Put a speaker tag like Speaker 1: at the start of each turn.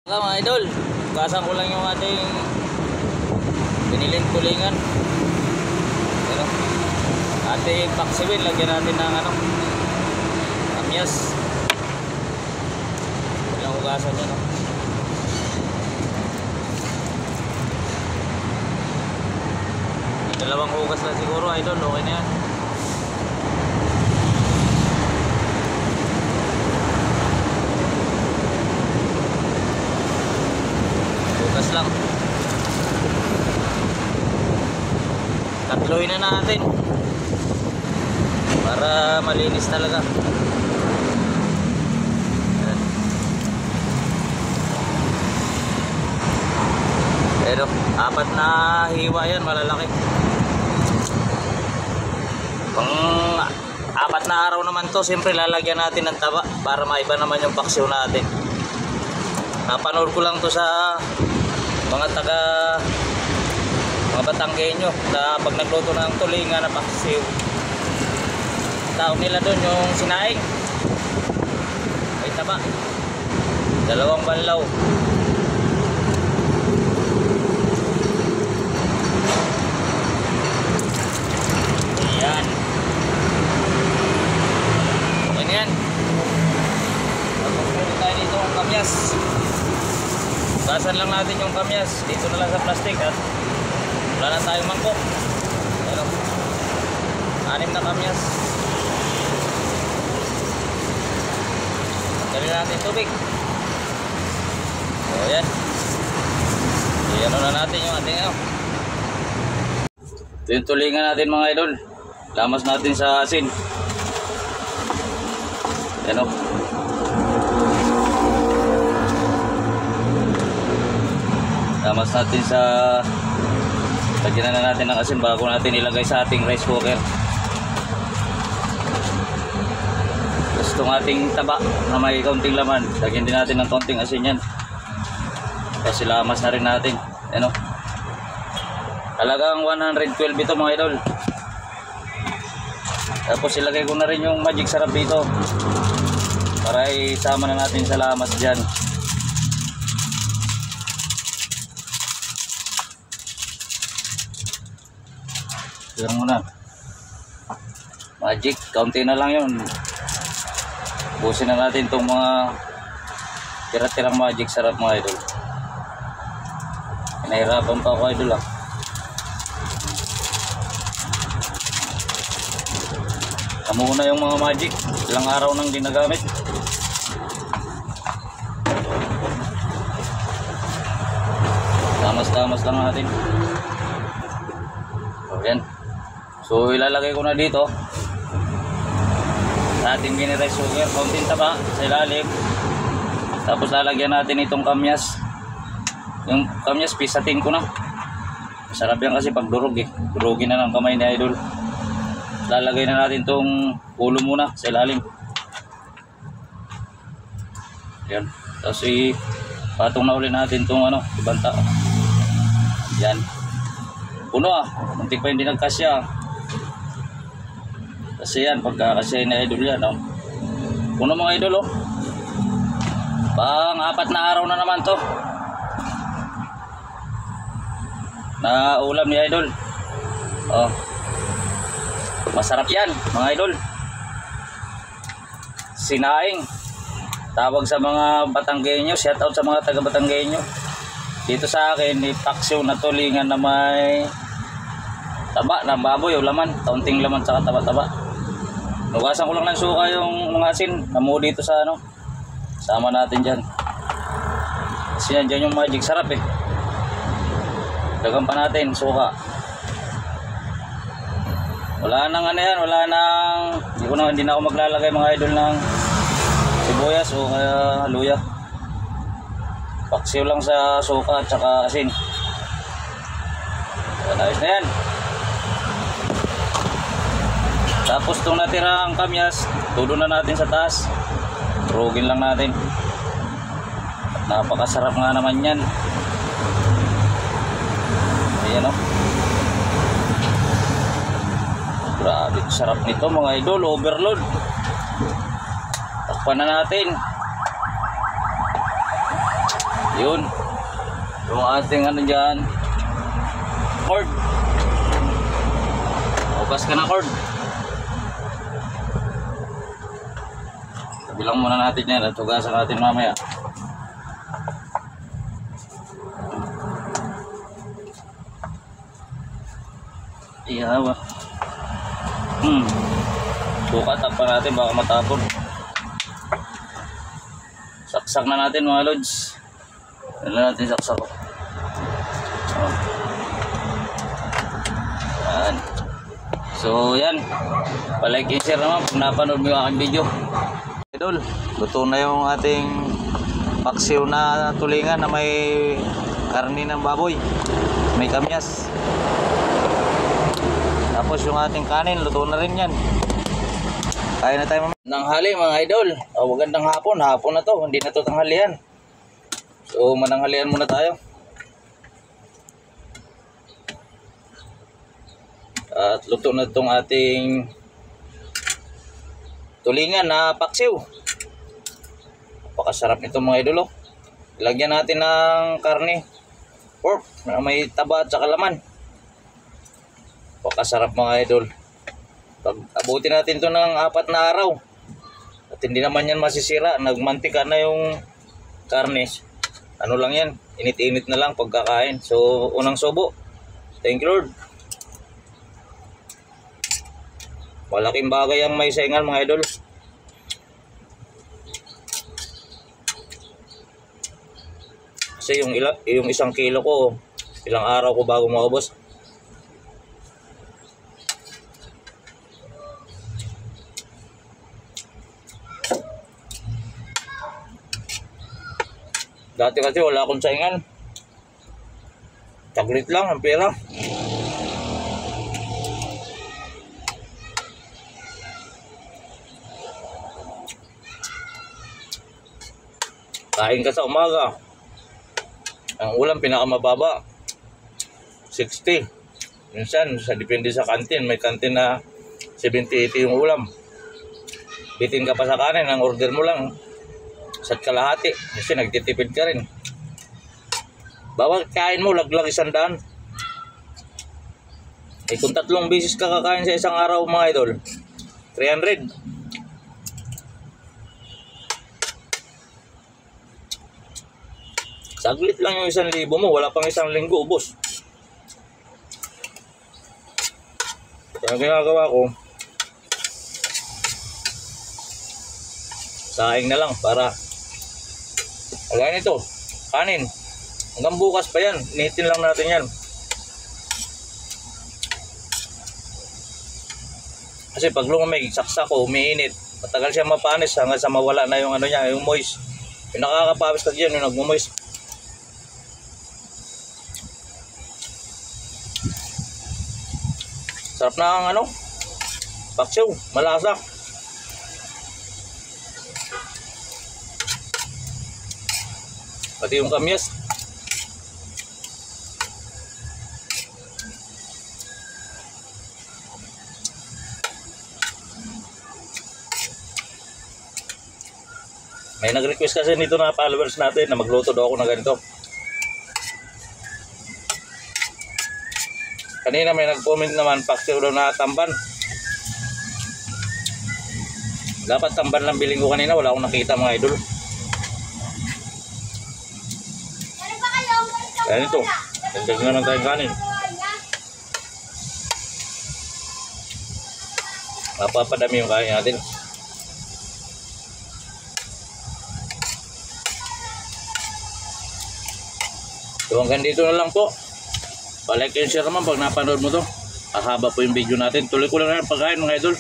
Speaker 1: Mga idol, gasan ko lang yung ating biniling tulingan. Pero, ating paksiwin, lagyan natin ng kamyas. Walang hugasan yan. Dalawang hugas lang siguro idol, okay na yan. Lang tatluin na natin para malinis talaga. Pero apat na hiwa yan, malalaki. Pang apat na araw naman to, siyempre lalagyan natin ng taba para maiba naman yung paksiw natin. Napanood ko lang to sa mga Batanggenyo na pag nagluto ng tulingan na paksiw, tawag nila doon yung sinaing, may taba, dalawang banlaw. Ayan, okay na yan. Tapos tayo dito ang kamyas. Basan lang natin yung kamyas dito na lang sa plastic at wala na tayong mangkok. Pero 6 na kamyas. Tanggalin natin tubig. So yan. Iyan na natin yung ating ito yung tulingan natin mga idol. Lamas natin sa asin. Yan o. Lamas natin sa lagyan na natin ng asin bago natin ilagay sa ating rice cooker. Tapos itong ating taba na may kaunting laman, lagyan din natin ng kaunting asin yan. Kasi lamas na rin natin. Ano? Talagang 112 ito mga idol. Tapos ilagay ko na rin yung magic sarap dito para isama na natin sa lamas dyan. Tignan muna. Magic, kaunti na lang yun. Busin na natin itong mga tira-tirang magic sarap mga idol. Pinahirapan pa ako idol . Namuna yung mga magic, ilang araw nang ginagamit. Tamas-tamas lang natin. Ayan. So ilalagay ko na dito sa ating mini rice cooker, kaunting taba sa ilalim. Tapos lalagyan natin itong kamyas. Yung kamyas pisatin ko na. Masarap yan kasi pag durog durugin na ng kamay ni idol. Lalagay na natin itong ulo muna sa ilalim. Yan. Tapos patong na uli natin itong ibanta. Yan. Puno muntik pa hindi nagkasya. Kasi yan, pagkakasya na idol yan puno mga idol Pang 4 na araw na naman to na ulam ni idol. Masarap yan mga idol. Sinaing, tawag sa mga Batanggenyo. Shout out sa mga taga Batanggenyo. Dito sa akin, paksiw na tulingan na may taba na baboy o laman, kaunting laman sa taba-taba. Nugasan ko lang ng suka yung mga asin. Namuo dito sa sama natin dyan. Kasi yan dyan yung magic sarap dagan pa natin suka. Wala nang wala nang hindi na ako maglalagay mga idol ng sibuyas o kaya luya. Paksiw lang sa suka at saka asin. Ayos na yan. Tapos itong natirang kamyas, tudo na natin sa taas. Rugin lang natin. At napakasarap nga naman yan. Ayan Grabe, sarap nito mga idol, overload. Takpan na natin. Yun. Yung ating ano dyan. Cord. Hugas ka na cord. Bilang muna natin yan at hugasan natin mamaya. Iyawa. Sukat, takpan natin baka matapon. Saksak na natin mga lods. Dala natin saksak. Oh. Yan. So yan. Palike and share naman kung napanood mo yung aking video. Idol, luto na yung ating paksiw na tulingan na may karni ng baboy. May kamyas. Tapos yung ating kanin, luto na rin yan. Kaya na tayo mamaya. Nanghali mga idol. Magandang hapon. Hapon na to. Hindi na to tanghalian. So mananghalian muna tayo. At luto na itong ating tulingan na paksiw. Napakasarap nito mga idol. Ilagyan natin ng karne. Pork na may taba at saka laman. Napakasarap mga idol. Pag abutin natin to ng 4 na araw at hindi naman yan masisira, nagmantika na yung karne, ano lang yan, init-init na lang pagkakain. So unang subo. Thank you Lord. Malaking bagay ang may saingan mga idol. Kasi yung 1 kilo ko, ilang araw ko bago maubos. Dati kasi wala akong saingan. Taglit lang ang pera. Kain ka sa umaga. Ang ulam pinakamababa 60. Minsan sa depende sa kantin, may kantin na 70-80 yung ulam. Bitin ka pa sa kanin, ang order mo lang isa't kalahati kasi nagtitipid ka rin. Bawat kain mo laglag 100. Kung 3 beses ka kakain sa isang araw mga idol, 300. Saglit lang yung 1,000 mo, wala pang 1 linggo ubos. Kaya ginagawa ko, saing na lang para kagaya nito, kanin. Hanggang bukas pa yan, initin lang natin yan. Kasi pag lumamig, saksak ko, umiinit. Matagal siya mapanis hanggang sa mawala na yung ano niya, yung moist. Yung nakakapawis ka dyan, yung nagmo-moist. Sarap na ang ano, paksiw, malasa. Pati yung kamyas. May nag-request kasi nito na followers natin na magluto daw ako na ganito. Kanina may nag-comment naman, paksiw daw na tamban. Dapat tamban lang biling ko kanina, wala akong nakita mga idol. Kaya nito, dagdag naman tayong kanin. Mapapadami yung kain natin. So hanggang dito na lang po. Palike and share naman pag napanood mo to. Ahaba po yung video natin. Tuloy ko lang na pagkain mga idol.